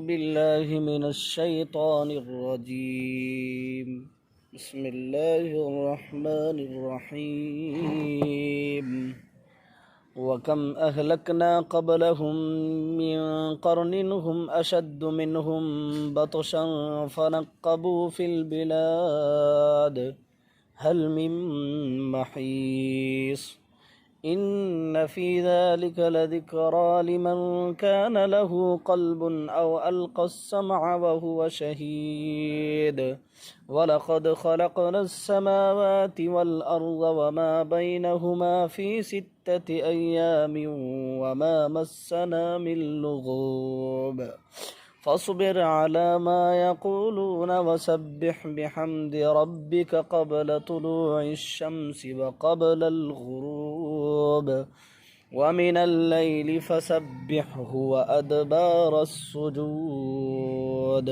بالله من الشيطان الرجيم. بسم الله الرحمن الرحيم. وكم أهلكنا قبلهم من قرن هم أشد منهم بطشا فنقبوا في البلاد هل من محيص. إن في ذلك لذكرى لمن كان له قلب أو ألقى السمع وهو شهيد. ولقد خلقنا السماوات والأرض وما بينهما في 6 أيام وما مسنا من لغوب. فاصبر على ما يقولون وسبح بحمد ربك قبل طلوع الشمس وقبل الغروب ومن الليل فسبحه وأدبار السجود.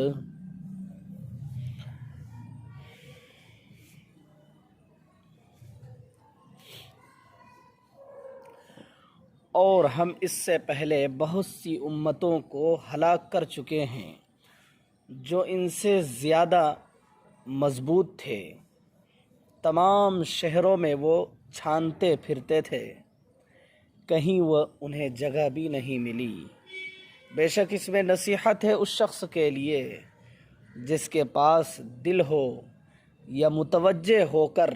اور ہم اس سے پہلے بہت سی امتوں کو ہلاک کر چکے ہیں جو ان سے زیادہ مضبوط تھے. تمام شہروں میں وہ چھانتے پھرتے تھے، کہیں وہ انہیں جگہ بھی نہیں ملی. بے شک اس میں نصیحت ہے اس شخص کے لیے جس کے پاس دل ہو یا متوجہ ہو کر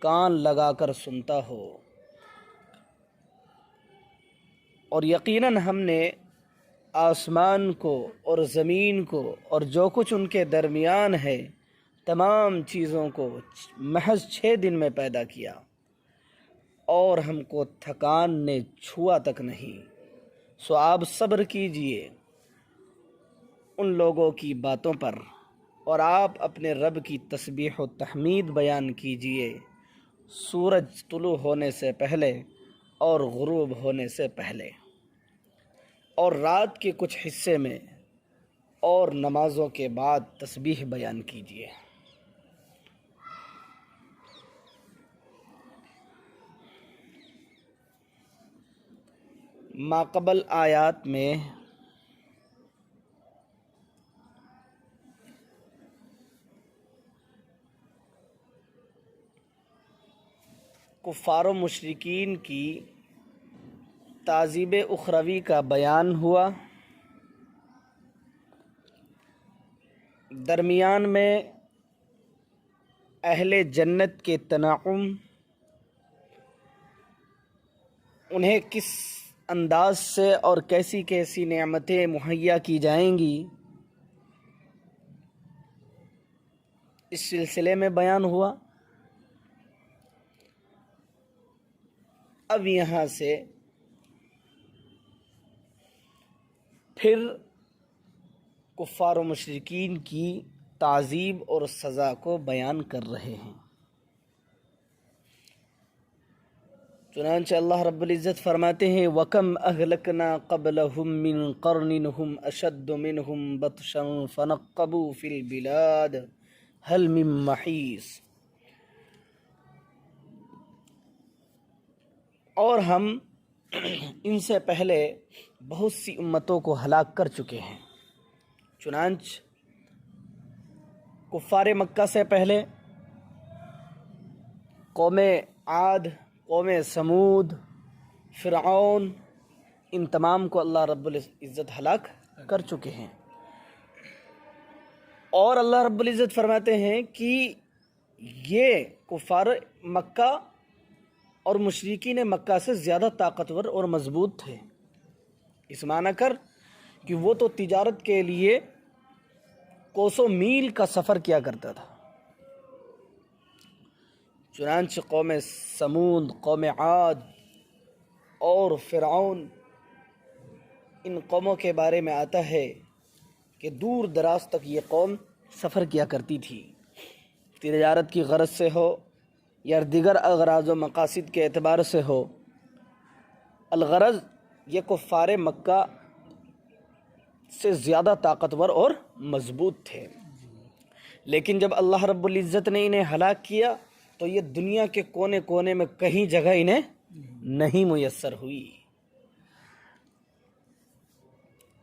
کان لگا کر سنتا ہو. اور یقیناً ہم نے آسمان کو اور زمین کو اور جو کچھ ان کے درمیان ہے تمام چیزوں کو محض 6 دن میں پیدا کیا، اور ہم کو تھکان نے چھوا تک نہیں. سو آپ صبر کیجئے ان لوگوں کی باتوں پر، اور آپ اپنے رب کی تسبیح و تحمید بیان کیجئے سورج طلوع ہونے سے پہلے اور غروب ہونے سے پہلے، اور رات کے کچھ حصے میں اور نمازوں کے بعد تسبیح بیان کیجیے. ماقبل آیات میں کفار و مشرکین کی تعذیب اخروی کا بیان ہوا. درمیان میں اہل جنت کے تنعم، انہیں کس انداز سے اور کیسی کیسی نعمتیں مہیا کی جائیں گی اس سلسلے میں بیان ہوا. اب یہاں سے پھر کفار و مشرکین کی تعذیب اور سزا کو بیان کر رہے ہیں. چنانچہ اللہ رب العزت فرماتے ہیں وَكَمْ أَهْلَكْنَا قَبْلَهُمْ مِنْ قَرْنٍ هُمْ أَشَدُّ مِنْهُمْ بَطْشًا فَنَقَّبُوا فِي الْبِلَادِ هَلْ مِن مَّحِيصٍ. اور ہم ان سے پہلے بہت سی امتوں کو ہلاک کر چکے ہیں. چنانچہ کفار مکہ سے پہلے قوم عاد، قوم سمود، فرعون، ان تمام کو اللہ رب العزت ہلاک کر چکے ہیں. اور اللہ رب العزت فرماتے ہیں کہ یہ کفار مکہ اور مشرکین مکہ سے زیادہ طاقتور اور مضبوط تھے. اس معنی کر کہ وہ تو تجارت کے لیے کوسوں میل کا سفر کیا کرتا تھا. چنانچہ قوم سمود، قوم عاد اور فرعون، ان قوموں کے بارے میں آتا ہے کہ دور دراز تک یہ قوم سفر کیا کرتی تھی، تجارت کی غرض سے ہو یا دیگر اغراض و مقاصد کے اعتبار سے ہو. الغرض یہ کفار مکہ سے زیادہ طاقتور اور مضبوط تھے. لیکن جب اللہ رب العزت نے انہیں ہلاک کیا تو یہ دنیا کے کونے کونے میں کہیں جگہ انہیں نہیں میسر ہوئی.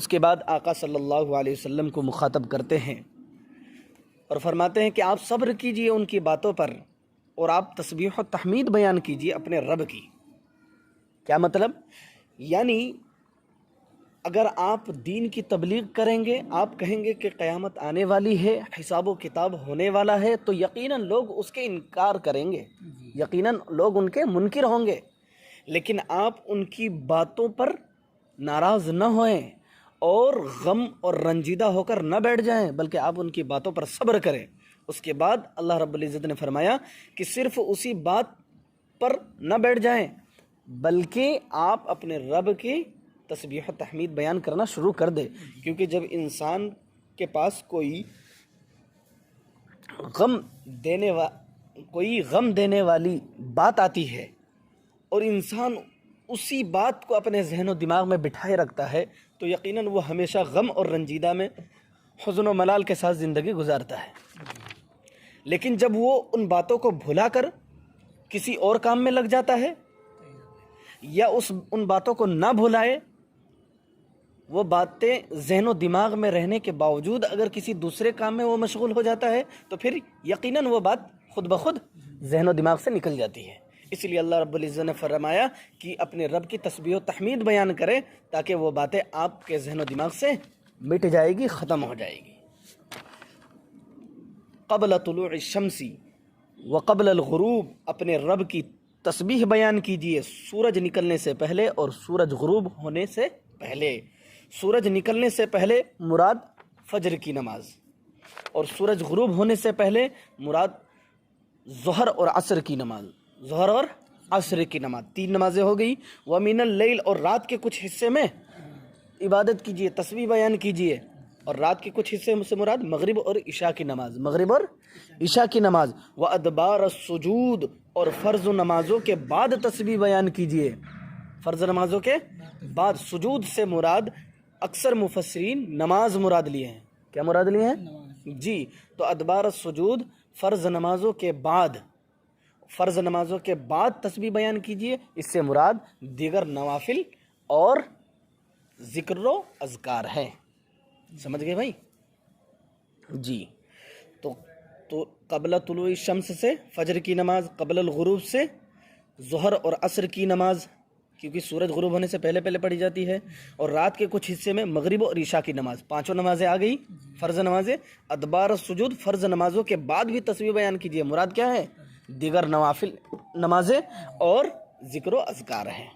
اس کے بعد آقا صلی اللہ علیہ وسلم کو مخاطب کرتے ہیں اور فرماتے ہیں کہ آپ صبر کیجئے ان کی باتوں پر اور آپ تسبیح و تحمید بیان کیجئے اپنے رب کی۔ کیا مطلب؟ یعنی اگر آپ دین کی تبلیغ کریں گے، آپ کہیں گے کہ قیامت آنے والی ہے، حساب و کتاب ہونے والا ہے، تو یقیناً لوگ اس کے انکار کریں گے، یقیناً لوگ ان کے منکر ہوں گے، لیکن آپ ان کی باتوں پر ناراض نہ ہوئیں اور غم اور رنجیدہ ہو کر نہ بیٹھ جائیں، بلکہ آپ ان کی باتوں پر صبر کریں۔ اس کے بعد اللہ رب العزت نے فرمایا کہ صرف اسی بات پر نہ بیٹھ جائیں بلکہ آپ اپنے رب کی تسبیح و تحمید بیان کرنا شروع کر دے، کیونکہ جب انسان کے پاس کوئی غم دینے والی بات آتی ہے اور انسان اسی بات کو اپنے ذہن و دماغ میں بٹھائے رکھتا ہے تو یقیناً وہ ہمیشہ غم اور رنجیدہ میں حزن و ملال کے ساتھ زندگی گزارتا ہے۔ لیکن جب وہ ان باتوں کو بھلا کر کسی اور کام میں لگ جاتا ہے یا ان باتوں کو نہ بھلائے، وہ باتیں ذہن و دماغ میں رہنے کے باوجود اگر کسی دوسرے کام میں وہ مشغول ہو جاتا ہے تو پھر یقیناً وہ بات خود بخود ذہن و دماغ سے نکل جاتی ہے۔ اس لیے اللہ رب العزت نے فرمایا کہ اپنے رب کی تسبیح و تحمید بیان کرے تاکہ وہ باتیں آپ کے ذہن و دماغ سے مٹ جائے گی، ختم ہو جائے گی۔ قبل طلوع الشمس وقبل الغروب، اپنے رب کی تسبیح بیان کیجئے سورج نکلنے سے پہلے اور سورج غروب ہونے سے پہلے۔ سورج نکلنے سے پہلے مراد فجر کی نماز، اور سورج غروب ہونے سے پہلے مراد ظہر اور عصر کی نماز، ظہر اور عصر کی نماز، 3 نمازیں ہو گئی۔ وَمِنَ اللَّيْلِ، اور رات کے کچھ حصے میں عبادت کیجئے، تسبیح بیان کیجئے، اور رات کے کچھ حصے سے مراد مغرب اور عشاء کی نماز، مغرب اور عشاء کی نماز۔ وَأَدْبَارَ السُّجُودِ، اور فرض نمازوں کے بعد تسبیح بیان کیجئے، فرض نمازوں کے بعد۔ سجود سے مراد اکثر مفسرین نماز مراد لیے ہیں۔ کیا مراد لیے ہیں؟ جی، تو ادبار السجود فرض نمازوں کے بعد تسبیح بیان کیجئے، اس سے مراد دیگر نوافل اور ذکر و اذکار ہے۔ سمجھ گئے بھائی؟ جی، تو قبل طلوع الشمس سے فجر کی نماز، قبل الغروب سے ظہر اور عصر کی نماز، کیونکہ سورج غروب ہونے سے پہلے پڑھی جاتی ہے، اور رات کے کچھ حصے میں مغرب اور عشاء کی نماز، 5 نمازیں آ گئی فرض نمازیں۔ ادبار السجود، فرض نمازوں کے بعد بھی تسبیح بیان کیجیے، مراد کیا ہے؟ دیگر نوافل نمازیں اور ذکر و اذکار ہیں۔